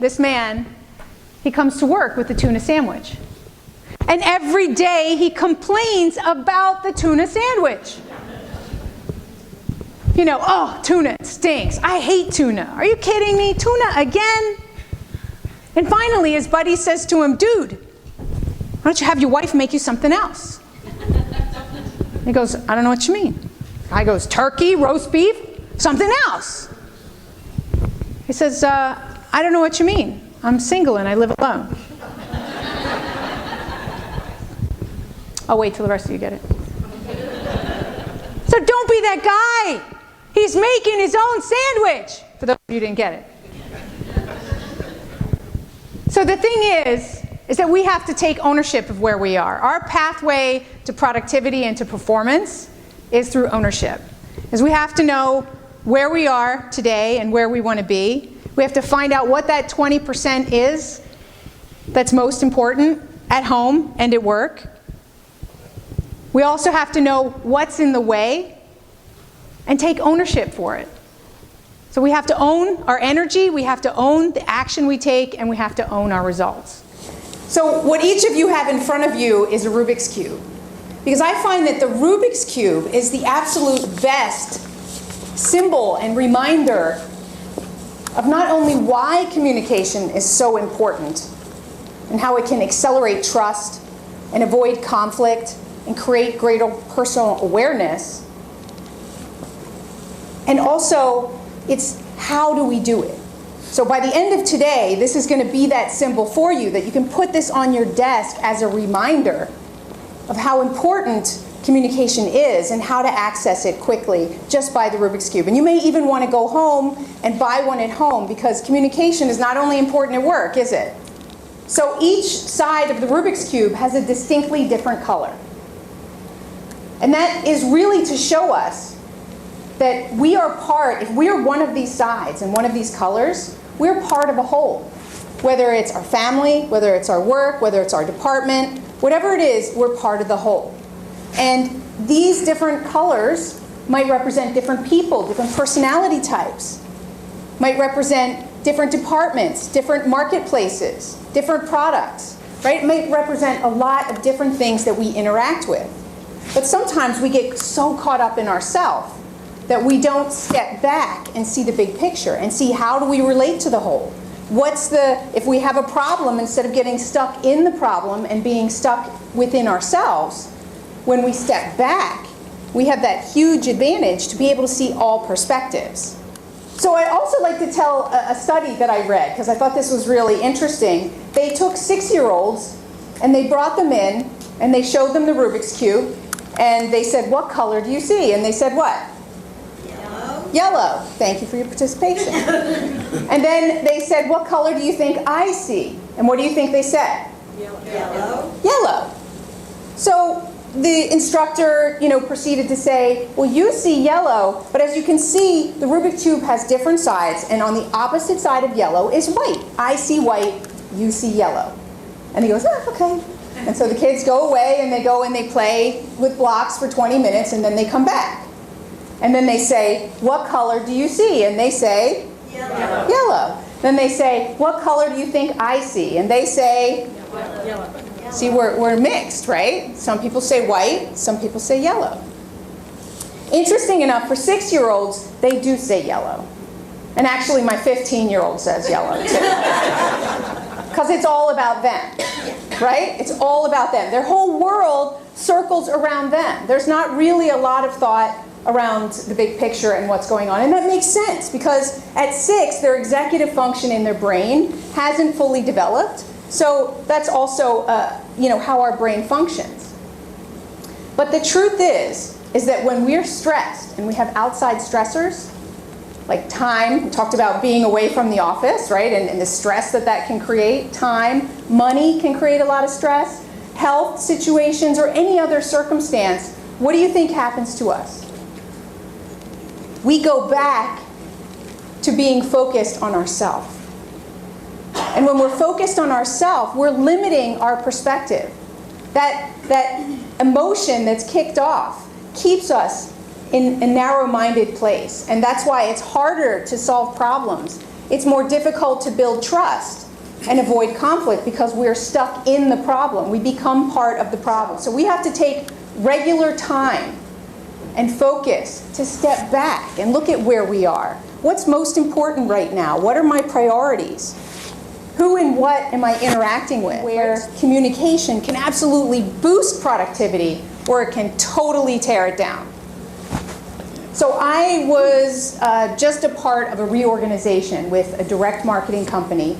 this man, he comes to work with the tuna sandwich. And every day he complains about the tuna sandwich. You know, oh, tuna stinks. I hate tuna. Are you kidding me? Tuna again? And finally his buddy says to him, dude, why don't you have your wife make you something else? He goes, I don't know what you mean. Guy goes, turkey, roast beef, something else. He says, I don't know what you mean. I'm single and I live alone. I'll wait till the rest of you get it. So don't be that guy. He's making his own sandwich. For those of you who didn't get it. So the thing is that we have to take ownership of where we are. Our pathway to productivity and to performance is through ownership. Because we have to know where we are today and where we want to be. We have to find out what that 20% is that's most important at home and at work. We also have to know what's in the way and take ownership for it. So we have to own our energy, we have to own the action we take, and we have to own our results. So what each of you have in front of you is a Rubik's Cube. Because I find that the Rubik's Cube is the absolute best symbol and reminder of not only why communication is so important and how it can accelerate trust and avoid conflict and create greater personal awareness, and also it's how do we do it. So by the end of today, this is going to be that symbol for you that you can put this on your desk as a reminder of how important communication is and how to access it quickly just by the Rubik's Cube. And you may even want to go home and buy one at home because communication is not only important at work, is it? So each side of the Rubik's Cube has a distinctly different color. And that is really to show us that we are part, if we are one of these sides and one of these colors, we're part of a whole. Whether it's our family, whether it's our work, whether it's our department, whatever it is, we're part of the whole. And these different colors might represent different people, different personality types, might represent different departments, different marketplaces, different products, right? It might represent a lot of different things that we interact with. But sometimes we get so caught up in ourselves that we don't step back and see the big picture and see how do we relate to the whole. If we have a problem, instead of getting stuck in the problem and being stuck within ourselves, when we step back, we have that huge advantage to be able to see all perspectives. So I also like to tell a study that I read, because I thought this was really interesting. They took 6-year-olds and they brought them in and they showed them the Rubik's Cube and they said, what color do you see? And they said what? Yellow. Yellow. Thank you for your participation. And then they said, what color do you think I see? And what do you think they said? Yellow. Yellow. So the instructor, proceeded to say, well, you see yellow, but as you can see, the Rubik's Cube has different sides, and on the opposite side of yellow is white. I see white, you see yellow. And he goes, okay. And so the kids go away, and they go and they play with blocks for 20 minutes, and then they come back. And then they say, what color do you see? And they say, Yellow. Yellow. Then they say, what color do you think I see? And they say, Yellow. see, we're mixed, right? Some people say white, some people say yellow. Interesting enough, for 6-year-olds, they do say yellow. And actually, my 15-year-old says yellow, too. Because it's all about them, right? It's all about them. Their whole world circles around them. There's not really a lot of thought around the big picture and what's going on. And that makes sense, because at 6, their executive function in their brain hasn't fully developed. So that's also, how our brain functions. But the truth is that when we're stressed and we have outside stressors, like time, we talked about being away from the office, right? And the stress that can create. Time, money can create a lot of stress. Health situations or any other circumstance, what do you think happens to us? We go back to being focused on ourselves. And when we're focused on ourselves, we're limiting our perspective. That emotion that's kicked off keeps us in a narrow-minded place. And that's why it's harder to solve problems. it's more difficult to build trust and avoid conflict because we're stuck in the problem. We become part of the problem. So we have to take regular time and focus to step back and look at where we are. What's most important right now? What are my priorities? Who and what am I interacting with? Where communication can absolutely boost productivity or it can totally tear it down. So I was just a part of a reorganization with a direct marketing company,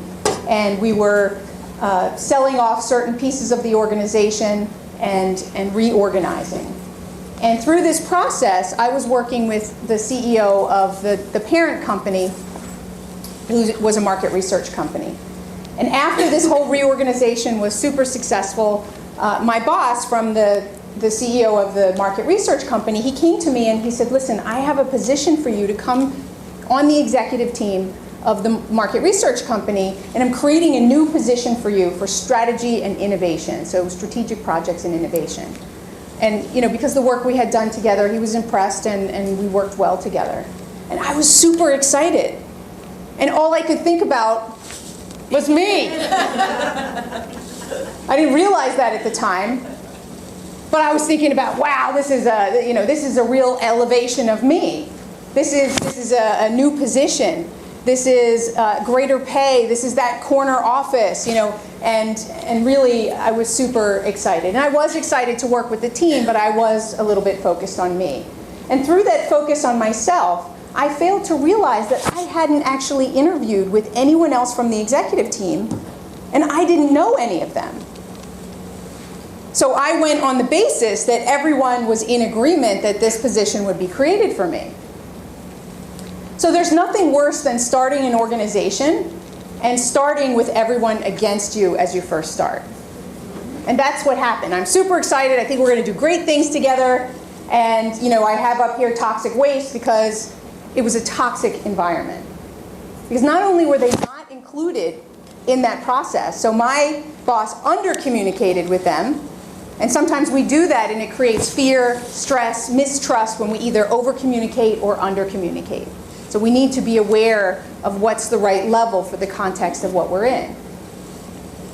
and we were selling off certain pieces of the organization and reorganizing. And through this process, I was working with the CEO of the parent company, who was a market research company. And after this whole reorganization was super successful, my boss from the CEO of the market research company, he came to me and he said, listen, I have a position for you to come on the executive team of the market research company, and I'm creating a new position for you for strategy and innovation, so strategic projects and innovation. And because the work we had done together, he was impressed and we worked well together. And I was super excited. And all I could think about was me. I didn't realize that at the time. But I was thinking about, wow, this is a real elevation of me. This is a new position. This is greater pay. This is that corner office, and really I was super excited. And I was excited to work with the team, but I was a little bit focused on me. And through that focus on myself, I failed to realize that I hadn't actually interviewed with anyone else from the executive team, and I didn't know any of them. So I went on the basis that everyone was in agreement that this position would be created for me. So there's nothing worse than starting an organization and starting with everyone against you as you first start. And that's what happened. I'm super excited. I think we're going to do great things together. And I have up here toxic waste because it was a toxic environment. Because not only were they not included in that process, so my boss under-communicated with them. And sometimes we do that and it creates fear, stress, mistrust when we either over-communicate or under-communicate. So we need to be aware of what's the right level for the context of what we're in.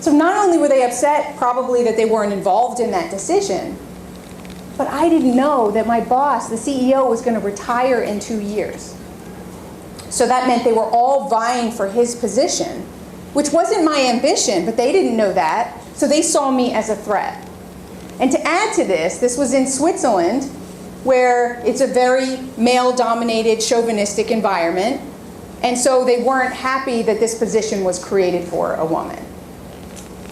So not only were they upset probably that they weren't involved in that decision, but I didn't know that my boss, the CEO, was going to retire in 2 years. So that meant they were all vying for his position, which wasn't my ambition, but they didn't know that, so they saw me as a threat. And to add to this was in Switzerland, where it's a very male-dominated, chauvinistic environment, and so they weren't happy that this position was created for a woman.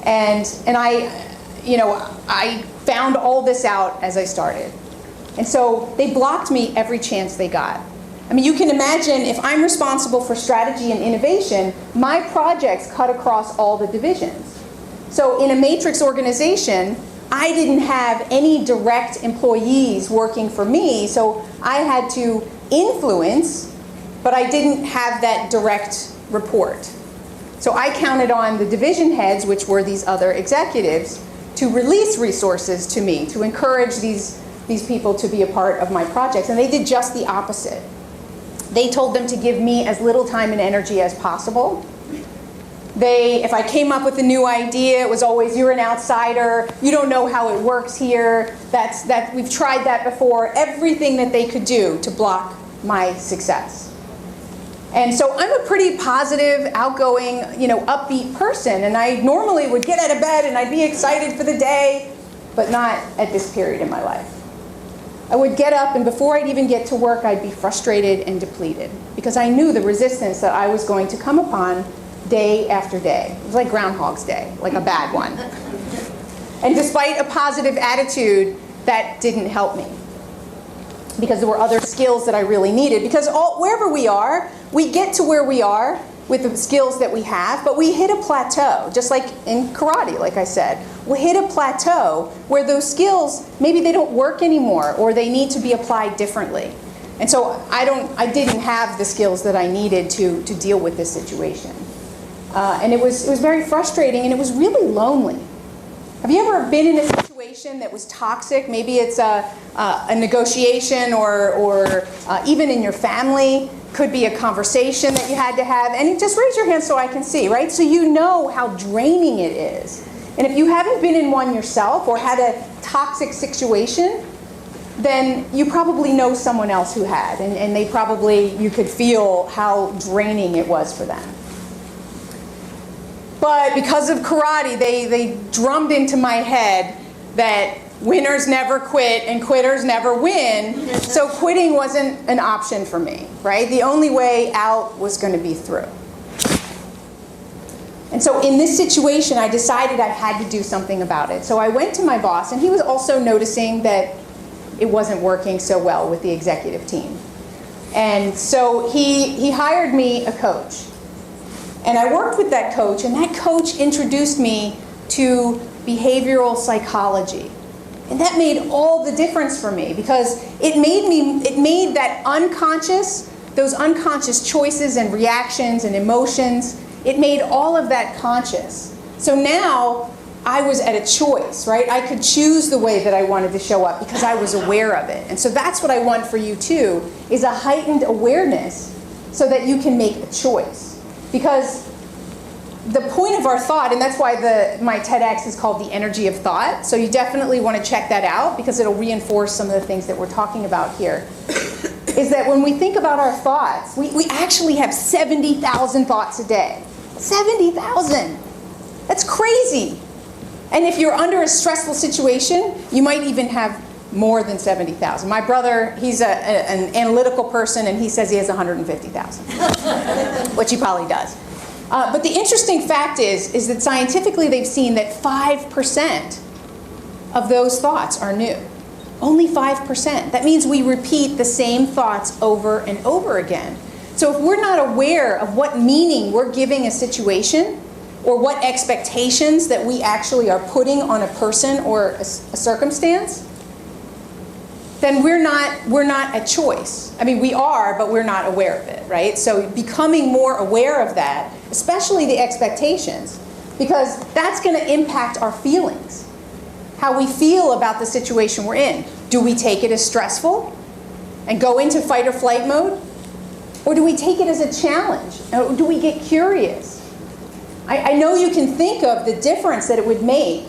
And I found all this out as I started. And so they blocked me every chance they got. I mean, you can imagine if I'm responsible for strategy and innovation, my projects cut across all the divisions. So in a matrix organization, I didn't have any direct employees working for me, so I had to influence, but I didn't have that direct report. So I counted on the division heads, which were these other executives, to release resources to me, to encourage these people to be a part of my projects. And they did just the opposite. They told them to give me as little time and energy as possible. If I came up with a new idea, it was always, you're an outsider, you don't know how it works here, we've tried that before. Everything that they could do to block my success. And so I'm a pretty positive, outgoing, upbeat person, and I normally would get out of bed and I'd be excited for the day, but not at this period in my life. I would get up, and before I'd even get to work, I'd be frustrated and depleted because I knew the resistance that I was going to come upon day after day. It was like Groundhog's Day, like a bad one. And despite a positive attitude, that didn't help me because there were other skills that I really needed. Because wherever we are, we get to where we are with the skills that we have, but we hit a plateau, just like in karate, like I said. We hit a plateau where those skills, maybe they don't work anymore or they need to be applied differently. And so I didn't have the skills that I needed to deal with this situation. And it was very frustrating, and it was really lonely. Have you ever been in a situation that was toxic? Maybe it's a negotiation or even in your family, Could be a conversation that you had to have. And just raise your hand so I can see, right? So you know how draining it is. And if you haven't been in one yourself or had a toxic situation, then you probably know someone else who had. And they probably, you could feel how draining it was for them. But because of karate, they drummed into my head that winners never quit and quitters never win. So quitting wasn't an option for me, right? The only way out was going to be through. And so in this situation, I decided I had to do something about it. So I went to my boss, and he was also noticing that it wasn't working so well with the executive team. And so he hired me a coach. And I worked with that coach, and that coach introduced me to behavioral psychology. And that made all the difference for me, because it made that those unconscious choices and reactions and emotions, it made all of that conscious. So now I was at a choice, right? I could choose the way that I wanted to show up because I was aware of it. And so that's what I want for you too, is a heightened awareness so that you can make a choice. Because the point of our thought, and that's why my TEDx is called The Energy of Thought, so you definitely want to check that out because it'll reinforce some of the things that we're talking about here, is that when we think about our thoughts, we actually have 70,000 thoughts a day. 70,000! That's crazy! And if you're under a stressful situation, you might even have more than 70,000. My brother, he's an analytical person, and he says he has 150,000, which he probably does. But the interesting fact is that scientifically they've seen that 5% of those thoughts are new. Only 5%. That means we repeat the same thoughts over and over again. So if we're not aware of what meaning we're giving a situation, or what expectations that we actually are putting on a person or a circumstance, then we're not a choice. I mean, we are, but we're not aware of it, right? So becoming more aware of that, especially the expectations, because that's going to impact our feelings, how we feel about the situation we're in. Do we take it as stressful and go into fight or flight mode? Or do we take it as a challenge? Or do we get curious? I know you can think of the difference that it would make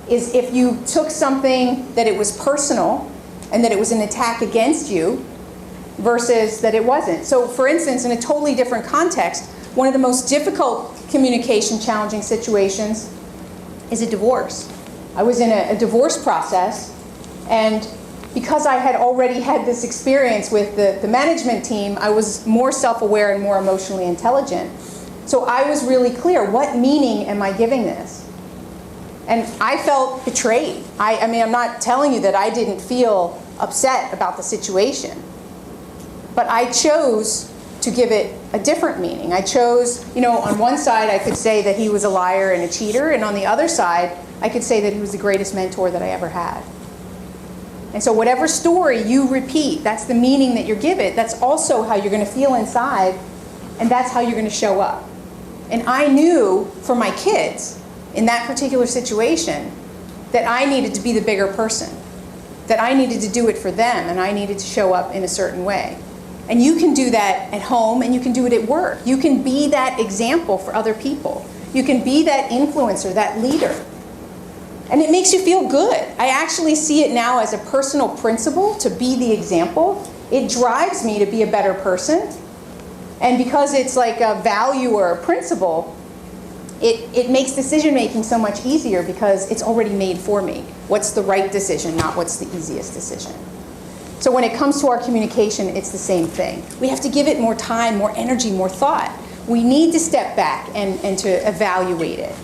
is if you took something that it was personal and that it was an attack against you versus that it wasn't. So for instance, in a totally different context, one of the most difficult communication challenging situations is a divorce. I was in a divorce process, and because I had already had this experience with the management team, I was more self-aware and more emotionally intelligent. So I was really clear, what meaning am I giving this? And I felt betrayed. I mean, I'm not telling you that I didn't feel upset about the situation. But I chose to give it a different meaning. I chose, on one side I could say that he was a liar and a cheater, and on the other side I could say that he was the greatest mentor that I ever had. And so whatever story you repeat, that's the meaning that you give it. That's also how you're going to feel inside, and that's how you're going to show up. And I knew for my kids, in that particular situation, that I needed to be the bigger person, that I needed to do it for them, and I needed to show up in a certain way. And you can do that at home, and you can do it at work. You can be that example for other people. You can be that influencer, that leader. And it makes you feel good. I actually see it now as a personal principle to be the example. It drives me to be a better person. And because it's like a value or a principle, it makes decision making so much easier because it's already made for me. What's the right decision, not what's the easiest decision. So when it comes to our communication, it's the same thing. We have to give it more time, more energy, more thought. We need to step back and to evaluate it.